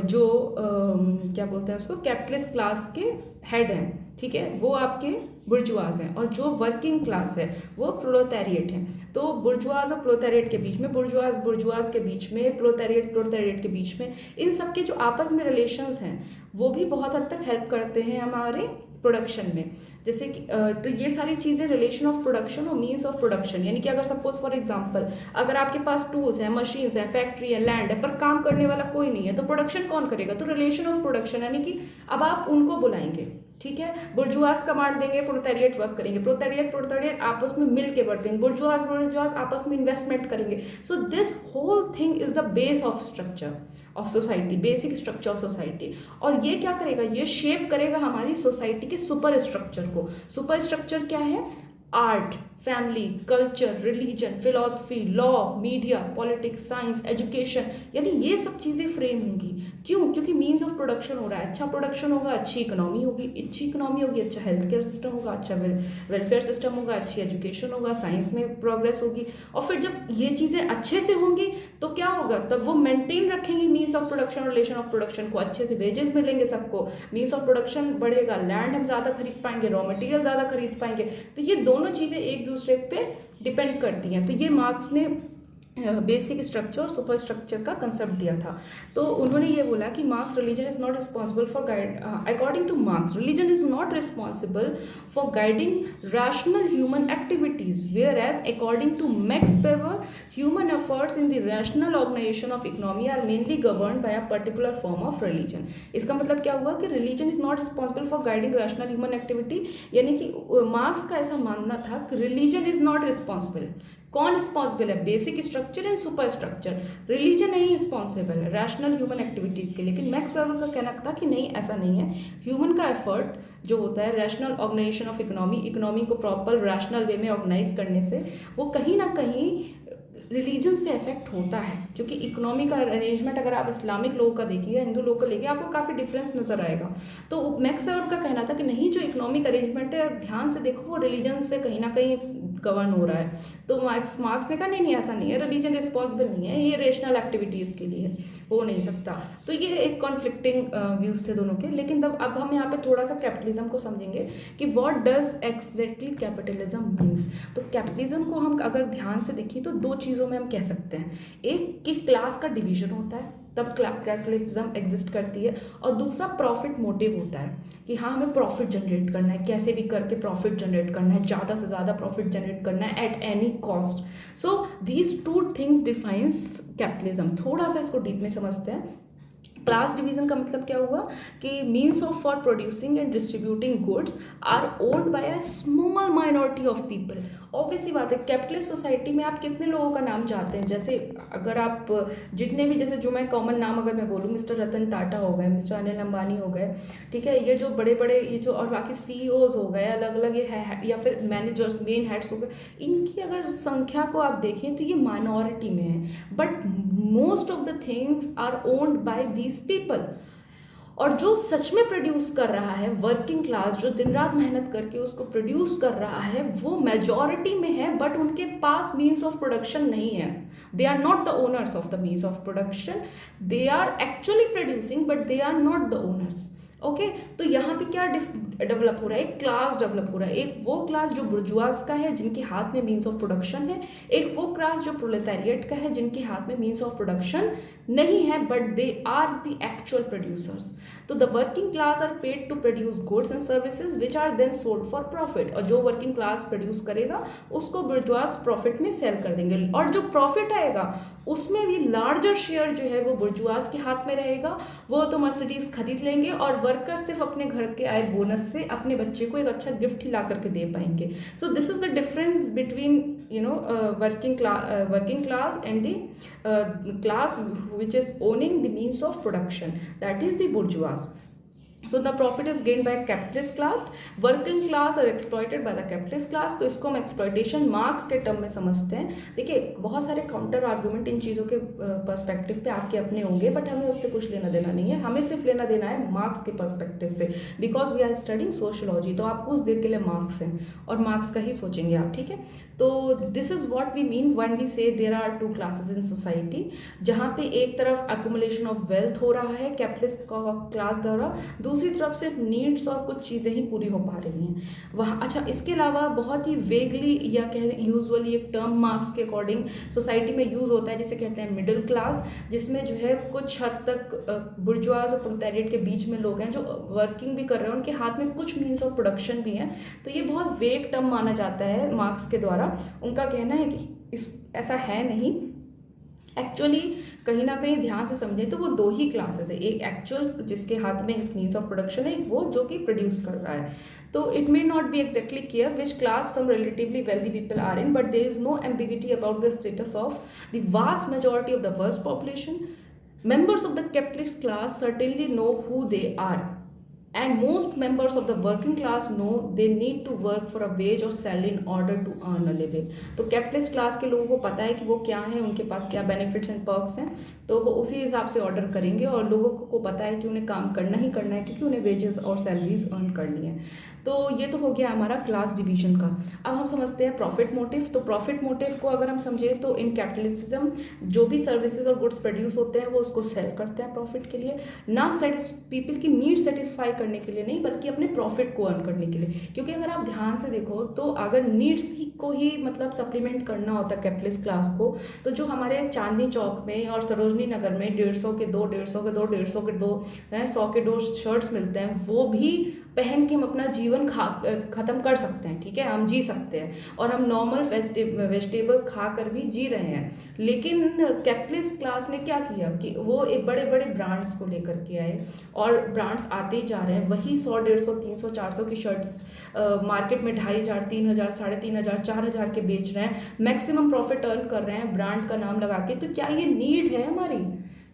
जो क्या बोलते हैं उसको, कैपिटलिस्ट क्लास के हेड हैं, ठीक है, वो आपके बुर्जुआज हैं। और जो वर्किंग क्लास है वो प्रोलेटारिएट है। तो बुर्जुआज और प्रोलेटारिएट के बीच में, बुर्जुआज के बीच में, प्रोलेटारिएट के बीच में, इन सब के जो आपस में रिलेशंस हैं वो भी बहुत हद तक हेल्प करते हैं हमारे प्रोडक्शन में। जैसे कि तो ये सारी चीज़ें रिलेशन ऑफ प्रोडक्शन और मीन्स ऑफ प्रोडक्शन, यानी कि अगर सपोज फॉर एग्जांपल अगर आपके पास टूल्स हैं, मशीन्स हैं, फैक्ट्री है, लैंड है, पर काम करने वाला कोई नहीं है, तो प्रोडक्शन कौन करेगा? तो रिलेशन ऑफ प्रोडक्शन, यानी कि अब आप उनको बुलाएंगे, ठीक है। बुर्जुआज कमांड देंगे, प्रोलेटारिएट वर्क करेंगे, प्रोलेटारिएट आपस में मिल के वर्क करेंगे, बुर्जुआज आपस में इन्वेस्टमेंट करेंगे। So this whole thing is the base of structure of society, basic structure of society. और ये क्या करेगा? ये शेप करेगा हमारी सोसाइटी के सुपर स्ट्रक्चर को। सुपर स्ट्रक्चर क्या है? Art, family, culture, religion, philosophy, law, media, politics, science, education, यानी ये सब चीज़ें फ्रेम होंगी। क्यों? क्योंकि मीन्स ऑफ प्रोडक्शन हो रहा है। अच्छा प्रोडक्शन होगा, अच्छी इकोनॉमी होगी, अच्छा हेल्थ केयर सिस्टम होगा, अच्छा वेलफेयर सिस्टम होगा, अच्छी एजुकेशन होगा, साइंस में प्रोग्रेस होगी। और फिर जब ये चीज़ें अच्छे से होंगी तो क्या होगा? तब वो मेंटेन रखेंगी means of production, relation of production को। अच्छे से वेजेस मिलेंगे सबको, मीन्स ऑफ प्रोडक्शन बढ़ेगा, लैंड हम ज़्यादा खरीद पाएंगे, रॉ मटेरियल ज़्यादा खरीद पाएंगे। तो ये दोनों चीज़ें एक दूसरे पे डिपेंड करती हैं। तो ये मार्क्स ने बेसिक स्ट्रक्चर और सुपर स्ट्रक्चर का कंसेप्ट दिया था। तो उन्होंने ये बोला कि Marx religion is not responsible for according to Marx religion is not responsible for guiding rational human activities, whereas according to Max Weber human efforts in the rational organisation of economy are mainly governed by a particular form of religion. इसका मतलब क्या हुआ कि religion is not responsible for guiding rational human activity, यानी कि marks का ऐसा मानना था कि रिलीजन इज नॉट रिस्पॉन्सिबल। कौन रिस्पॉन्सिबल है? Basic structure and super structure. Religion नहीं रिस्पॉन्सिबल है रैशनल ह्यूमन एक्टिविटीज के। लेकिन मैक्स वेबर का कहना था कि नहीं, ऐसा नहीं है। ह्यूमन का एफर्ट जो होता है रैशनल ऑर्गेनाइजेशन ऑफ इकोनॉमी को प्रॉपर रैशनल वे में ऑर्गेनाइज करने से, वो कहीं ना कहीं रिलीजन से इफेक्ट होता है। क्योंकि इकोनॉमी का अरेंजमेंट अगर आप इस्लामिक लोगों का देखिए, हिंदू लोगों का देखिए, आपको काफ़ी डिफरेंस नजर आएगा। तो मैक्स वेबर का कहना था कि नहीं, जो इकोनॉमिक अरेंजमेंट है ध्यान से देखो, वो रिलीजन से कहीं ना कहीं गवर्न हो रहा है। तो मार्क्स ने कहा नहीं, ऐसा नहीं है, रिलीजन रिस्पॉन्सिबल नहीं है, ये रेशनल एक्टिविटीज़ के लिए हो नहीं सकता। तो ये एक कॉन्फ्लिक्टिंग व्यूज थे दोनों के। लेकिन अब हम यहाँ पे थोड़ा सा कैपिटलिज्म को समझेंगे कि what does exactly capitalism means. तो कैपिटलिज्म को हम अगर ध्यान से देखिए तो दो चीज़ों में हम कह सकते हैं। एक कि क्लास का डिवीजन होता है, तब कैपिटलिज्म एग्जिस्ट करती है। और दूसरा प्रॉफिट मोटिव होता है कि हाँ हमें प्रॉफिट जनरेट करना है, कैसे भी करके प्रॉफिट जनरेट करना है, ज़्यादा से ज़्यादा प्रॉफिट जनरेट करना है at any cost. So these two things defines capitalism. थोड़ा सा इसको डीप में समझते हैं। क्लास डिवीजन का मतलब क्या हुआ कि means of for producing and distributing goods are owned by a small minority of people. Obviously बात है, कैपिटलिस्ट सोसाइटी में आप कितने लोगों का नाम जानते हैं? जैसे अगर आप जितने भी, जैसे जो मैं कॉमन नाम अगर मैं बोलूँ, मिस्टर रतन टाटा हो गए, मिस्टर अनिल अंबानी हो गए, ठीक है, ये जो बड़े बड़े ये जो और बाकी सीईओज हो गए अलग अलग, ये या फिर मैनेजर्स मेन हेड्स हो गए, इनकी अगर संख्या को आप देखें तो ये माइनॉरिटी में है। But most of the things are owned by these people. और जो सच में प्रोड्यूस कर रहा है, वर्किंग क्लास जो दिन रात मेहनत करके उसको प्रोड्यूस कर रहा है, वो मेजॉरिटी में है, बट उनके पास मीन्स ऑफ प्रोडक्शन नहीं है। They are not the owners of the means of production, they are actually producing but they are not the owners. Okay, तो यहाँ पे क्या डेवलप हो रहा है? एक क्लास डेवलप हो रहा है। एक वो क्लास जो बुर्जुआस का है, जिनके हाथ में मीन्स ऑफ प्रोडक्शन है, एक वो क्लास जो प्रोलेटारिएट का है, जिनके हाथ में मीन्स ऑफ प्रोडक्शन नहीं है, but they are the actual producers. तो the working class are paid to produce goods and services which are then sold for profit. और जो वर्किंग क्लास प्रोड्यूस करेगा उसको बुर्जुआस प्रॉफिट में सेल कर देंगे, और जो प्रॉफिट आएगा उसमें भी लार्जर शेयर जो है वो बुर्जुआस के हाथ में रहेगा। वो तो मर्सिडीज खरीद लेंगे, और वर्कर सिर्फ अपने घर के आए बोनस से अपने बच्चे को एक अच्छा गिफ्ट ही ला करके दे पाएंगे। So this is the difference between working class and the class which is owning the means of production, that is the bourgeois. So the profit is gained by capitalist class, working class are exploited by the capitalist class। तो इसको हम exploitation marks के term में समझते हैं। देखिए बहुत सारे काउंटर आर्गुमेंट इन चीज़ों के पर्सपेक्टिव पे आपके अपने होंगे, बट हमें उससे कुछ लेना देना नहीं है। हमें सिर्फ लेना देना है मार्क्स के पर्सपेक्टिव से, because we are studying sociology. तो आपको उस देर के लिए मार्क्स हैं और मार्क्स का ही सोचेंगे आप, ठीक है। तो this is what we mean when we say there are two classes in society, जहाँ पे एक तरफ अक्यूमुलेशन ऑफ वेल्थ हो रहा है कैपिटलिस्ट क्लास द्वारा, दूसरी तरफ सिर्फ नीड्स और कुछ चीज़ें ही पूरी हो पा रही हैं वहाँ। अच्छा, इसके अलावा बहुत ही वेगली या कह यूजुअली एक टर्म मार्क्स के अकॉर्डिंग सोसाइटी में यूज़ होता है, जिसे कहते हैं मिडिल क्लास, जिसमें जो है कुछ हद तक बुर्जुआस और प्रोलेटारिएट के बीच में लोग हैं जो वर्किंग भी कर रहे हैं, उनके हाथ में कुछ मीन्स ऑफ प्रोडक्शन भी हैं। तो ये बहुत वेग टर्म माना जाता है मार्क्स के द्वारा। उनका कहना है कि ऐसा है नहीं, एक्चुअली कहीं ना कहीं ध्यान से समझें तो वो दो ही क्लासेस है, एक एक्चुअल जिसके हाथ में मीन्स ऑफ प्रोडक्शन है, एक वो जो कि प्रोड्यूस कर रहा है। तो it may not be exactly clear which class some relatively wealthy people are in, but there is no ambiguity about the status of the vast majority of the world population. Members of the capitalist class certainly know who they are, and most members of the working class know they need to work for a wage or salary in order to earn a living। तो capitalist class के लोगों को पता है कि वो क्या है, उनके पास क्या बेनिफिट्स एंड पर्क्स हैं, तो वो उसी हिसाब से ऑर्डर करेंगे, और लोगों को पता है कि उन्हें काम करना ही करना है क्योंकि उन्हें वेजेस और सैलरीज अर्न करनी है। तो ये तो हो गया हमारा क्लास डिवीजन का। अब हम समझते हैं प्रॉफिट मोटिव। तो प्रॉफिट मोटिव को अगर हम समझें तो इन कैपिटलिज्म जो भी सर्विसेज और गुड्स प्रोड्यूस होते हैं वो उसको सेल करते हैं प्रॉफिट के लिए, ना पीपल की नीड सेटिस्फाई करने के लिए नहीं, बल्कि अपने प्रॉफिट को अर्न करने के लिए। क्योंकि अगर आप ध्यान से देखो तो अगर नीड्स को ही मतलब सप्लीमेंट करना होता है कैपिटलिस्ट क्लास को, तो जो हमारे चांदनी चौक में और सरोजनी नगर में 150 के दो 150 के दो 150 के दो 100 के दो शर्ट्स मिलते हैं, वो भी पहन के हम अपना जीवन ख़त्म कर सकते हैं, ठीक है, हम जी सकते हैं, और हम नॉर्मल वेजिटेबल्स खा कर भी जी रहे हैं। लेकिन कैपिटलिस्ट क्लास ने क्या किया कि वो एक बड़े बड़े ब्रांड्स को लेकर के आए, और ब्रांड्स आते ही जा रहे हैं, वही 100 150 300 400 की शर्ट्स मार्केट में 2500 3000 3500 4000 के बेच रहे हैं, मैक्सिमम प्रॉफिट अर्न कर रहे हैं ब्रांड का नाम लगा के। तो क्या ये नीड है हमारी?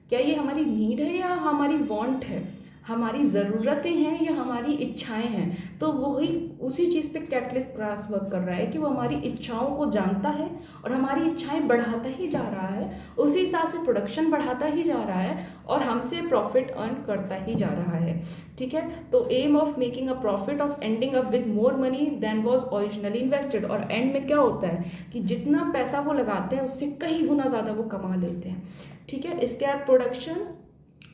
क्या ये हमारी नीड है या हमारी वांट है? हमारी ज़रूरतें हैं या हमारी इच्छाएं हैं? तो वही उसी चीज़ पे कैपिटलिस्ट क्लास वर्क कर रहा है कि वो हमारी इच्छाओं को जानता है और हमारी इच्छाएं बढ़ाता ही जा रहा है, उसी हिसाब से प्रोडक्शन बढ़ाता ही जा रहा है और हमसे प्रॉफिट अर्न करता ही जा रहा है, ठीक है। तो aim of making a profit of ending up with more money than was originally invested. और एंड में क्या होता है कि जितना पैसा वो लगाते हैं उससे कई गुना ज़्यादा वो कमा लेते हैं, ठीक है। इसके बाद production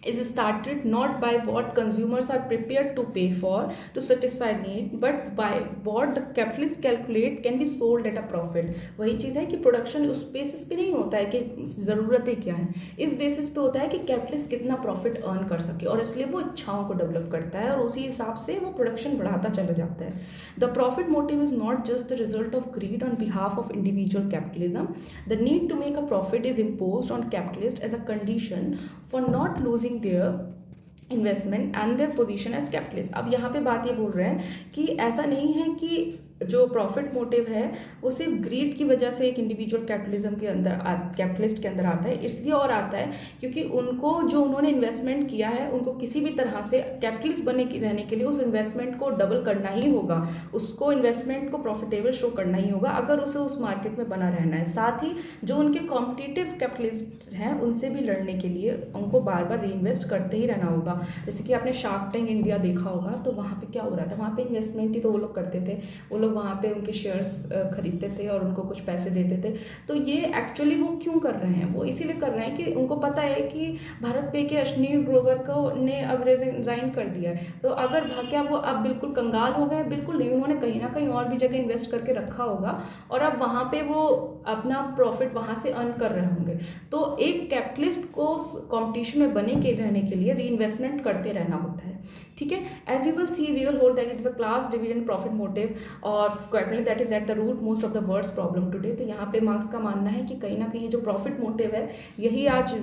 is started not by what consumers are prepared to pay for to satisfy need, but by what the capitalist calculate can be sold at a profit. वही चीज़ है कि प्रोडक्शन उस बेसिस पे नहीं होता है कि ज़रूरतें क्या हैं, इस बेसिस पे होता है कि कैपिटलिस्ट कितना प्रॉफिट अर्न कर सके, और इसलिए वो इच्छाओं को डेवलप करता है और उसी हिसाब से वो प्रोडक्शन बढ़ाता चला जाता है. The profit motive is not just the result of greed on behalf of individual capitalism. The need to make a profit is imposed on capitalist as a condition for not losing their investment and their position as capitalist. अब यहाँ पे बात ये बोल रहे हैं कि ऐसा नहीं है कि जो प्रॉफिट मोटिव है वो सिर्फ ग्रीड की वजह से एक इंडिविजुअल कैपिटलिज्म के अंदर कैपिटलिस्ट के अंदर आता है, इसलिए और आता है क्योंकि उनको जो उन्होंने इन्वेस्टमेंट किया है उनको किसी भी तरह से कैपिटलिस्ट बने रहने के लिए उस इन्वेस्टमेंट को डबल करना ही होगा, उसको इन्वेस्टमेंट को प्रॉफिटेबल शो करना ही होगा अगर उसे उस मार्केट में बना रहना है. साथ ही जो उनके कॉम्पिटिटिव कैपिटलिस्ट हैं उनसे भी लड़ने के लिए उनको बार बार री इन्वेस्ट करते ही रहना होगा. जैसे कि आपने शार्क टैंक इंडिया देखा होगा, तो वहाँ पे क्या हो रहा था, वहाँ पे इन्वेस्टमेंट ही तो वो लोग करते थे, वो लोग वहाँ पे उनके शेयर्स खरीदते थे और उनको कुछ पैसे देते थे. तो ये एक्चुअली वो क्यों कर रहे हैं, वो इसीलिए कर रहे हैं कि उनको पता है कि भारत पे के अश्नील ग्रोवर को ने अब रिजाइन कर दिया है, तो अगर क्या वो अब बिल्कुल कंगाल हो गए, बिल्कुल नहीं, उन्होंने कहीं ना कहीं और भी जगह इन्वेस्ट करके रखा होगा और अब वहाँ पे वो अपना प्रॉफिट वहाँ से अर्न कर रहे होंगे. तो एक कैपिटलिस्ट को कॉम्पिटिशन में बने के रहने के लिए री इन्वेस्टमेंट करते रहना होता है. ठीक है, as you will see we will hold that it is a class division profit motive और capital that is at the root most of the world's problem today. तो यहाँ पे मार्क्स का मानना है कि कहीं ना कहीं जो प्रॉफिट मोटिव है यही आज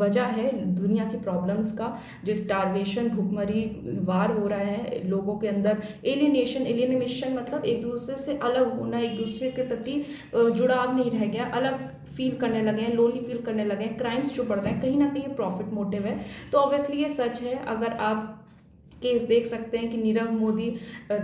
वजह है दुनिया की प्रॉब्लम्स का. जो स्टारवेशन, भूखमरी, वार हो रहा है लोगों के अंदर, एलियनेशन मतलब एक दूसरे से अलग होना, एक दूसरे के प्रति जुड़ाव नहीं रह गया, अलग फील करने लगे हैं, लोनली फील करने लगे हैं, क्राइम्स जो बढ़ रहे हैं, कहीं ना कहीं प्रॉफिट मोटिव है. तो ऑब्वियसली ये सच है. अगर आप केस देख सकते हैं कि नीरव मोदी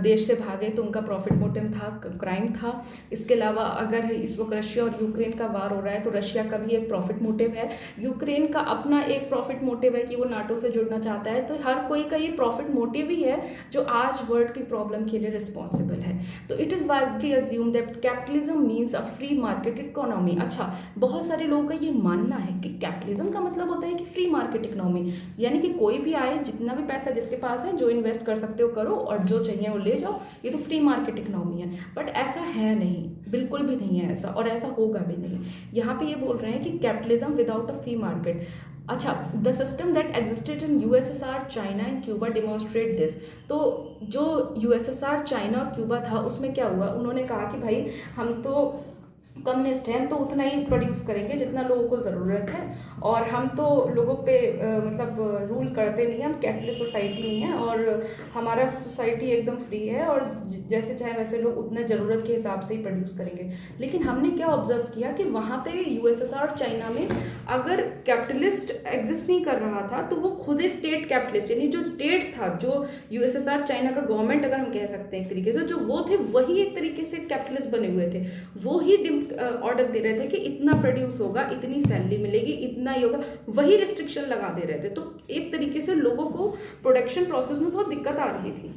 देश से भागे तो उनका प्रॉफिट मोटिव था, क्राइम था. इसके अलावा अगर इस वक्त रशिया और यूक्रेन का वार हो रहा है तो रशिया का भी एक प्रॉफिट मोटिव है, यूक्रेन का अपना एक प्रॉफिट मोटिव है कि वो नाटो से जुड़ना चाहता है. तो हर कोई का ये प्रॉफिट मोटिव ही है जो आज वर्ल्ड की प्रॉब्लम के लिए रिस्पॉन्सिबल है. तो it is widely assume that capitalism means a free market economy. अच्छा, बहुत सारे लोगों का ये मानना है कि कैपिटलिज्म का मतलब होता है कि फ्री मार्केट इकोनॉमी, यानी कि कोई भी आए, जितना भी पैसा जिसके पास है, जो इन्वेस्ट कर सकते हो करो और जो चाहिए वो ले जाओ, ये तो फ्री मार्केट इकोनॉमी है. बट ऐसा है नहीं, बिल्कुल भी नहीं है ऐसा, और ऐसा होगा भी नहीं. यहाँ पे ये बोल रहे हैं कि capitalism without a free market. अच्छा, the system that existed in USSR, China and Cuba demonstrate this. तो जो यूएसएसआर, चाइना और क्यूबा था उसमें क्या हुआ, उन्होंने कहा कि भाई हम तो कम्युनिस्ट हैं, तो उतना ही प्रोड्यूस करेंगे जितना लोगों को ज़रूरत है, और हम तो लोगों पे मतलब रूल करते नहीं हैं, हम कैपिटलिस्ट सोसाइटी नहीं है और हमारा सोसाइटी एकदम फ्री है और जैसे चाहे वैसे लोग उतने ज़रूरत के हिसाब से ही प्रोड्यूस करेंगे. लेकिन हमने क्या ऑब्जर्व किया कि वहाँ पे यूएसएसआर और चाइना में अगर कैपिटलिस्ट एग्जिस्ट नहीं कर रहा था तो वो खुद स्टेट कैपिटलिस्ट, यानी जो स्टेट था, जो यूएसएसआर चाइना का गवर्नमेंट अगर हम कह सकते हैं एक तरीके से, जो वो थे वही एक तरीके से कैपिटलिस्ट बने हुए थे. वो ही ऑर्डर दे रहे थे कि इतना प्रोड्यूस होगा, इतनी सैलरी मिलेगी, इतना ही होगा, वही रिस्ट्रिक्शन लगा दे रहे थे. तो एक तरीके से लोगों को प्रोडक्शन प्रोसेस में बहुत दिक्कत आ रही थी.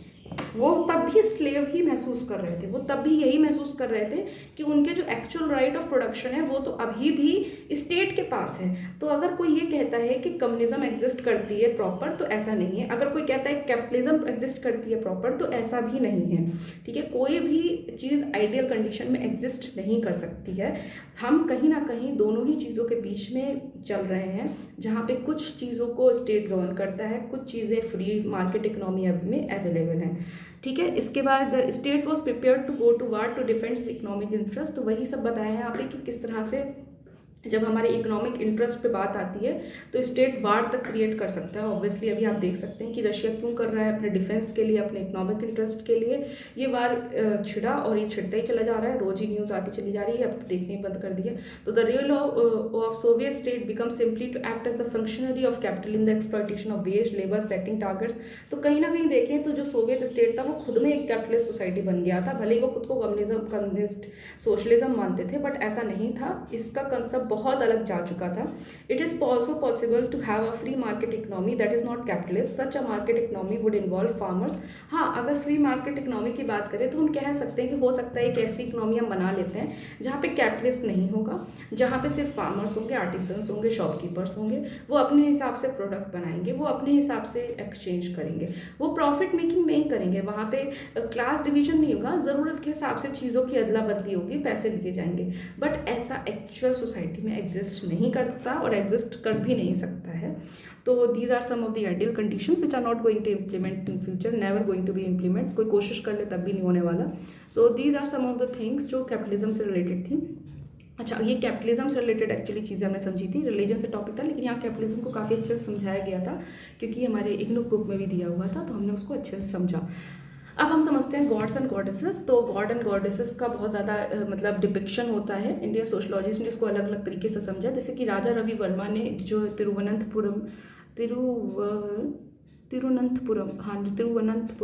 वो तब भी स्लेव ही महसूस कर रहे थे, वो तब भी यही महसूस कर रहे थे कि उनके जो एक्चुअल राइट ऑफ प्रोडक्शन है वो तो अभी भी स्टेट के पास है. तो अगर कोई ये कहता है कि कम्युनिज्म एग्जिस्ट करती है प्रॉपर, तो ऐसा नहीं है. अगर कोई कहता है कैपिटलिज्म एग्जिस्ट करती है प्रॉपर, तो ऐसा भी नहीं है. ठीक है, कोई भी चीज़ आइडियल कंडीशन में एग्जिस्ट नहीं कर सकती है. हम कहीं ना कहीं दोनों ही चीज़ों के बीच में चल रहे हैं, जहाँ पे कुछ चीज़ों को स्टेट गवर्न करता है, कुछ चीज़ें फ्री मार्केट इकोनॉमी अभी में अवेलेबल हैं. ठीक है, इसके बाद state was prepare to go to war to defend economic interest. तो वही सब बताया है यहाँ पे कि किस तरह से जब हमारे इकोनॉमिक इंटरेस्ट पे बात आती है तो स्टेट वार तक क्रिएट कर सकता है. ऑब्वियसली अभी आप देख सकते हैं कि रशिया क्यों कर रहा है, अपने डिफेंस के लिए, अपने इकोनॉमिक इंटरेस्ट के लिए ये वार छिड़ा, और ये छिड़ता ही चला जा रहा है. रोज ही न्यूज़ आती चली जा रही है, अब तो देखने ही बंद कर दिया. तो the real of Soviet state become simply to act as the functionary of capital in the exploitation of wage, labour, setting targets. तो कहीं ना कहीं देखें तो जो सोवियत स्टेट था वो खुद में एक कैपिटलिस्ट सोसाइटी बन गया था. भले ही वो खुद को कम्युनिस्ट सोशलिज्म मानते थे, बट ऐसा नहीं था. इसका कंसेप्ट बहुत अलग जा चुका था। It is also possible to have a free market economy that is not capitalist, such a market economy would involve farmers. हाँ, अगर फ्री मार्केट इकोनॉमी की बात करें तो हम कह सकते हैं कि हो सकता है एक ऐसी इकोनॉमी हम बना लेते हैं जहाँ पे कैपिटलिस्ट नहीं होगा, जहाँ पे सिर्फ फार्मर्स होंगे, आर्टिसंस होंगे, शॉपकीपर्स होंगे, वो अपने हिसाब से प्रोडक्ट बनाएंगे, वो अपने हिसाब से एक्सचेंज करेंगे, वो प्रॉफिट मेकिंग नहीं करेंगे, वहाँ पे क्लास डिवीजन नहीं होगा, ज़रूरत के हिसाब से चीज़ों की अदला बदली होगी, पैसे लिए जाएंगे। बट ऐसा एक्चुअल सोसाइटी में एग्जिस्ट नहीं करता और एग्जिस्ट कर भी नहीं सकता है। तो these are some of the ideal conditions which are not going to implement in future, never going to be implement, कोई कोशिश कर ले तब भी नहीं होने वाला। So these are some of the things जो कैपिटलिज्म से रिलेटेड थी। अच्छा, ये कैपिटलिज्म से रिलेटेड एक्चुअली चीज़ें हमने समझी थी, रिलीजन से टॉपिक था, लेकिन यहाँ कैपिटलिज्म को काफ़ी अच्छे से समझाया गया था क्योंकि हमारे इग्नू बुक में भी दिया हुआ था, तो हमने उसको अच्छे से समझा। अब हम समझते हैं गॉड्स एंड गॉडेसेस। तो गॉड एंड गॉडेसेस का बहुत ज़्यादा मतलब डिपिक्शन होता है। इंडियन सोशलॉजिस्ट ने इसको अलग अलग तरीके से समझा, जैसे कि राजा रवि वर्मा ने जो तिरुवनंतपुरम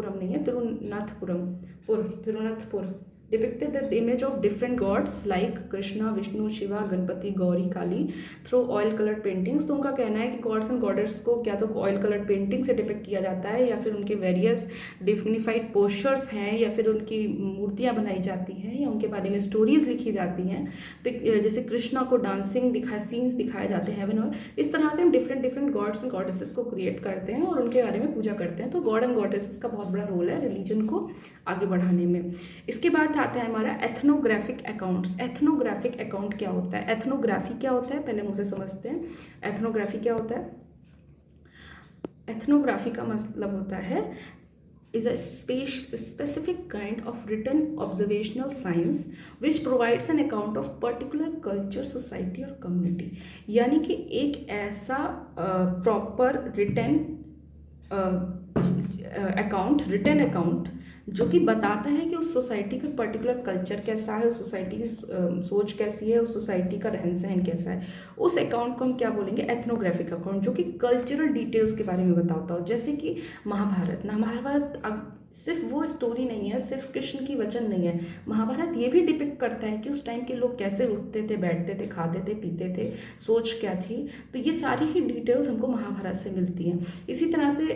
नहीं है, तिरुवनंतपुर depicted the image of different gods like Krishna, Vishnu, Shiva, Ganpati, Gauri, Kali through oil colored paintings। तो उनका कहना है कि गॉड्स एंड गॉडेस को क्या तो ऑयल कलर्ड पेंटिंग से डिपिक्ट किया जाता है, या फिर उनके वेरियस डिग्निफाइड पोस्चर्स हैं, या फिर उनकी मूर्तियाँ बनाई जाती हैं, या उनके बारे में स्टोरीज लिखी जाती हैं। जैसे कृष्णा को डांसिंग सीन्स दिखाए जाते हैं हेवन और इस तरह से हम डिफरेंट गॉड्स एंड गॉडेसेस को क्रिएट करते हैं और उनके बारे में पूजा करते हैं। तो गॉड एंड गॉडेसेस का बहुत बड़ा रोल है रिलीजन को आगे बढ़ाने में। इसके बाद आता है हमारा एथनोग्राफिक अकाउंट्स। एथनोग्राफिक अकाउंट क्या होता है, एथनोग्राफी क्या होता है, पहले मुझे समझते हैं एथनोग्राफी क्या होता है। एथनोग्राफी का मतलब होता है is a specific kind of written observational science which provides an account of particular culture, society और community। यानी कि एक ऐसा प्रॉपर रिटन अकाउंट जो कि बताता है कि उस सोसाइटी का पर्टिकुलर कल्चर कैसा है, उस सोसाइटी की सोच कैसी है, उस सोसाइटी का रहन सहन कैसा है। उस अकाउंट को हम क्या बोलेंगे, एथनोग्राफिक अकाउंट, जो कि कल्चरल डिटेल्स के बारे में बताता हो। जैसे कि महाभारत सिर्फ वो स्टोरी नहीं है, सिर्फ कृष्ण की वचन नहीं है। महाभारत ये भी डिपिक्ट करता है कि उस टाइम के लोग कैसे उठते थे, बैठते थे, खाते थे, पीते थे, सोच क्या थी। तो ये सारी ही डिटेल्स हमको महाभारत से मिलती हैं। इसी तरह से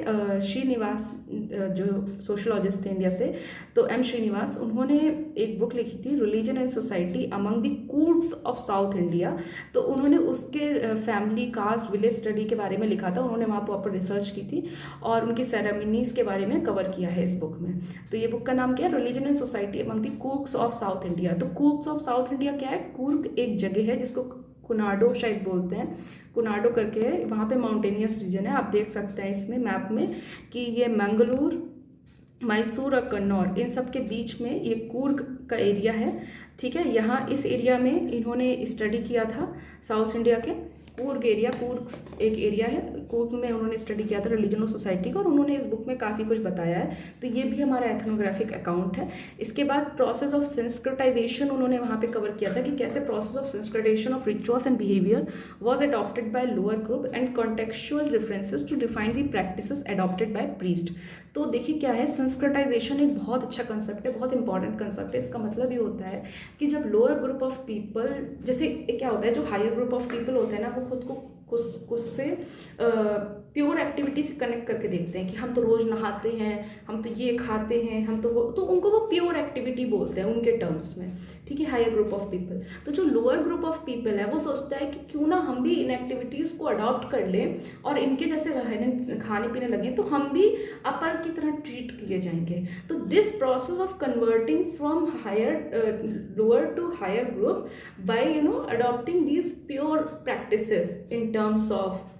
श्रीनिवास जो सोशलॉजिस्ट हैं इंडिया से, तो एम श्रीनिवास, उन्होंने एक बुक लिखी थी religion and society among the Coorgs of South India. तो उन्होंने उसके फैमिली, कास्ट, विलेज स्टडी के बारे में लिखा था। उन्होंने वहाँ प्रॉपर रिसर्च की थी और उनकी सेरेमनीज के बारे में कवर किया है इस बुक में। तो ये बुक का नाम क्या है, religion and society among the Coorgs of South India. तो कूर्ग्स ऑफ साउथ इंडिया क्या है, कूर्ग एक जगह है जिसको कुनाडो शायद बोलते हैं, कुनाडो करके है, वहाँ पे माउंटेनियस रीजन है। आप देख सकते हैं इसमें मैप में कि ये मंगलूर, मैसूर और कन्नौर, इन सब के बीच में ये कूर्ग का एरिया है। ठीक है, यहाँ इस एरिया में इन्होंने स्टडी किया था साउथ इंडिया के। कूर्ग एरिया, कूर्ग एक एरिया है, कूर्ग में उन्होंने स्टडी किया था रिलीजन और सोसाइटी का, और उन्होंने इस बुक में काफ़ी कुछ बताया है। तो ये भी हमारा एथनोग्राफिक अकाउंट है। इसके बाद प्रोसेस ऑफ संस्कृताइजेशन उन्होंने वहाँ पे कवर किया था कि कैसे process of sanskritization of rituals and behaviour was adopted by lower group and contextual references to define the practices adopted by priest. तो देखिए क्या है, संस्कृताइजेशन एक बहुत अच्छा कंसेप्ट है, बहुत इंपॉर्टेंट कंसेप्ट है। इसका मतलब ये होता है कि जब लोअर ग्रुप ऑफ पीपल, जैसे क्या होता है, जो हायर ग्रुप ऑफ पीपल होते हैं ना, वो खुद को कुछ से प्योर एक्टिविटी से कनेक्ट करके देखते हैं कि हम तो रोज़ नहाते हैं, हम तो ये खाते हैं, हम तो वो, तो उनको वो प्योर एक्टिविटी बोलते हैं उनके टर्म्स में। ठीक है, हायर ग्रुप ऑफ पीपल। तो जो लोअर ग्रुप ऑफ पीपल है वो सोचता है कि क्यों ना हम भी इन एक्टिविटीज़ को अडॉप्ट कर लें और इनके जैसे रहने खाने पीने लगे, तो हम भी अपर की तरह ट्रीट किए जाएंगे। तो this process of converting from lower to higher group by adopting these pure practices in terms of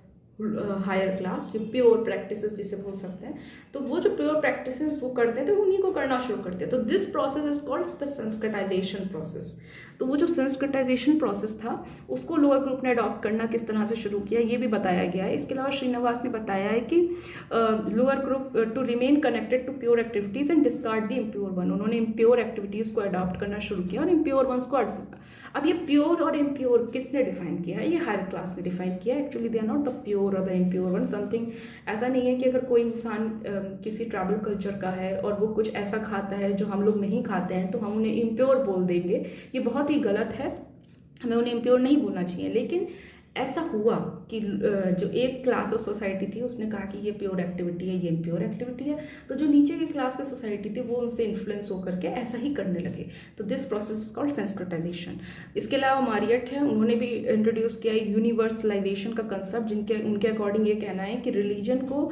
higher class, जो प्योर प्रैक्टिसेस जिसे बोल सकते हैं, तो वो जो प्योर प्रैक्टिसेस वो करते हैं तो उन्हीं को करना शुरू करते हैं। तो this process is called the Sanskritisation process. तो वो जो संस्कृताइजेशन प्रोसेस था उसको लोअर ग्रुप ने अडॉप्ट करना किस तरह से शुरू किया, ये भी बताया गया है। इसके अलावा श्रीनिवास ने बताया है कि lower group to remain connected to pure activities and discard the impure one. उन्होंने इम्प्योर एक्टिविटीज़ को अडॉप्ट करना शुरू किया और इम्प्योर वंस को। अब ये प्योर और इम्प्योर किसने डिफाइन किया है, ये हायर क्लास ने डिफाइन किया। Actually they are not the pure और द इम्प्योर वन समथिंग। ऐसा नहीं है कि अगर कोई इंसान किसी ट्राइबल कल्चर का है और वो कुछ ऐसा खाता है जो हम लोग नहीं खाते हैं तो हम उन्हें इम्प्योर बोल देंगे, ये बहुत ही गलत है। हमें उन्हें इम्प्योर नहीं बोलना चाहिए, लेकिन ऐसा हुआ कि जो एक क्लास ऑफ सोसाइटी थी उसने कहा कि ये प्योर एक्टिविटी है, ये इम्प्योर एक्टिविटी है, तो जो नीचे की क्लास की सोसाइटी थी वो उनसे इन्फ्लुएंस होकर के ऐसा ही करने लगे। तो this process is called sensitization. इसके अलावा मारियट है, उन्होंने भी इंट्रोड्यूस किया यूनिवर्सलाइजेशन का कंसेप्ट, जिनके उनके अकॉर्डिंग ये कहना है कि रिलीजन को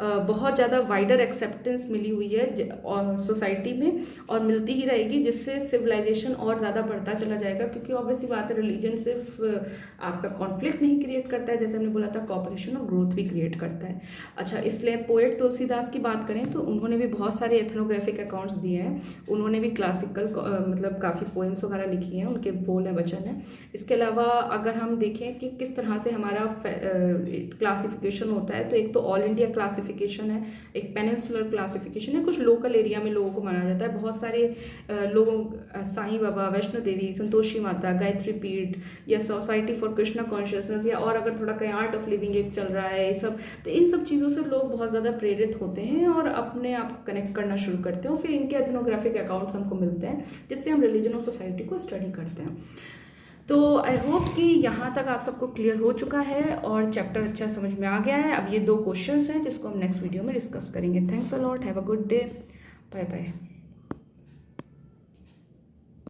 बहुत ज़्यादा वाइडर एक्सेप्टेंस मिली हुई है सोसाइटी में और मिलती ही रहेगी, जिससे सिविलाइजेशन और ज़्यादा बढ़ता चला जाएगा। क्योंकि ऑब्वियसली बात है, रिलीजन सिर्फ आपका कॉन्फ्लिक्ट नहीं क्रिएट करता है, जैसे हमने बोला था कॉपरेशन और ग्रोथ भी क्रिएट करता है। अच्छा, इसलिए पोएट तुलसीदास की बात करें तो उन्होंने भी बहुत सारे एथनोग्राफिक अकाउंट्स दिए हैं, उन्होंने भी क्लासिकल मतलब काफ़ी पोएम्स वगैरह लिखी हैं, उनके बोल हैं, वचन हैं। इसके अलावा अगर हम देखें कि किस तरह से हमारा क्लासिफिकेशन होता है, तो एक तो ऑल इंडिया क्लासिफिकेशन है, एक पेनिनसुलर क्लासिफिकेशन है, कुछ लोकल एरिया में लोगों को माना जाता है। बहुत सारे लोगों, साईं बाबा, वैष्णो देवी, संतोषी माता, गायत्री पीठ या सोसाइटी फॉर कृष्णा कॉन्शियसनेस, या और अगर थोड़ा कहीं आर्ट ऑफ लिविंग एक चल रहा है, ये सब, तो इन सब चीज़ों से लोग बहुत ज़्यादा प्रेरित होते हैं और अपने आप को कनेक्ट करना शुरू करते हैं, और फिर इनके एथनोग्राफिक अकाउंट्स हमको मिलते हैं, जिससे हम रिलीजन और सोसाइटी को स्टडी करते हैं। तो आई होप कि यहाँ तक आप सबको क्लियर हो चुका है और चैप्टर अच्छा समझ में आ गया है। अब ये 2 क्वेश्चंस हैं जिसको हम नेक्स्ट वीडियो में डिस्कस करेंगे। Thanks a lot, have a good day, bye bye.